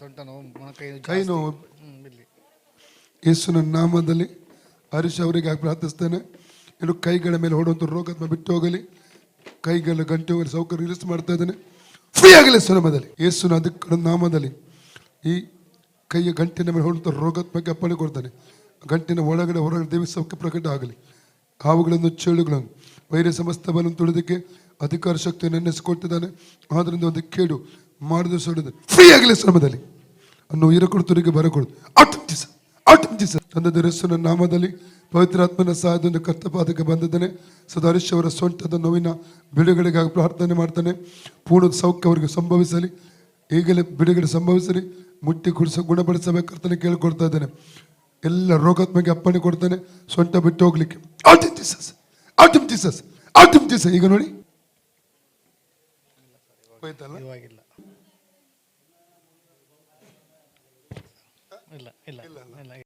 ಸೊಂಟ ನೋವು, ಮೊಣಕೈ ಕೈ ಜಾಸ್ತಿ. ನೋವು ಇಲ್ಲಿ ಯೇಸುವಿನ ನಾಮದಲ್ಲಿ ಹರೀಶ್ ಅವರಿಗೆ ಪ್ರಾರ್ಥಿಸ್ತೇನೆ. ಇನ್ನು ಕೈಗಳ ಮೇಲೆ ಹೊಡುವಂಥ ರೋಗದ ಬಿಟ್ಟು ಹೋಗಲಿ, ಕೈಗಳ ಗಂಟೆ ಹೋಗಲಿ, ಸೌಕರ್ಯ ರಿಲೀಸ್ ಮಾಡ್ತಾ ಇದ್ದಾನೆ. ಫ್ರೀ ಆಗಲಿ ಸುನಾಮದಲ್ಲಿ, ಯೇಸುನ ಅದಕ್ಕೆ ನಾಮದಲ್ಲಿ ಈ ಕೈಯ ಗಂಟಿನ ಮೇಲೆ ಹೊಡುವಂಥ ರೋಗದ ಬಗ್ಗೆ ಅಪ್ಪಣೆ ಕೊಡ್ತಾನೆ. ಗಂಟಿನ ಒಳಗಡೆ ಹೊರಗಡೆ ದೇವಿ ಸೌಖ್ಯ ಪ್ರಕಟ ಆಗಲಿ. ಹಾವುಗಳನ್ನು, ಚೇಳುಗಳನ್ನು, ವೈರಸ್ ಸಮಸ್ತ ಬಲನ್ನು ತುಳಿದಕ್ಕೆ ಅಧಿಕಾರ ಶಕ್ತಿಯನ್ನು ನೆನೆಸಿಕೊಟ್ಟಿದ್ದಾನೆ. ಆದ್ದರಿಂದ ಒಂದು ಕೇಡು ಮಾಡಿದ ಸುಡಿದ ಫ್ರೀ ಆಗಲಿ ಶ್ರಮದಲ್ಲಿ ಅನ್ನು ಇರಕೊಡುತ್ತರಿಗೆ ಬರಕೊಡು ತಂದದ ಯೇಸುವಿನ ನಾಮದಲ್ಲಿ ಪವಿತ್ರಾತ್ಮನ ಸಹಾಯದಿಂದ ಕರ್ತಪಾದಕ್ಕೆ ಬಂದಿದ್ದಾನೆ. ಸದಾರಿಶ್ ಅವರ ಸೊಂಟದ ನೋವಿನ ಬಿಡುಗಡೆಗಾಗಿ ಪ್ರಾರ್ಥನೆ ಮಾಡ್ತಾನೆ. ಪೂರ್ಣ ಸೌಖ್ಯ ಅವರಿಗೆ ಸಂಭವಿಸಲಿ, ಈಗಲೇ ಬಿಡುಗಡೆ ಸಂಭವಿಸಲಿ, ಮುಟ್ಟಿ ಗುಣಪಡಿಸಬೇಕು ಕರ್ತನೆ ಕೇಳಿಕೊಡ್ತಾ ಇದ್ದಾನೆ. ಎಲ್ಲ ರೋಗಾತ್ಮಗೆ ಅಪ್ಪಣೆ ಕೊಡ್ತಾನೆ, ಸೊಂಟ ಬಿಟ್ಟು ಹೋಗ್ಲಿಕ್ಕೆ. ಈಗ ನೋಡಿ ಇವಾಗಿಲ್ಲ. ಇಲ್ಲ ಇಲ್ಲ ಇಲ್ಲ.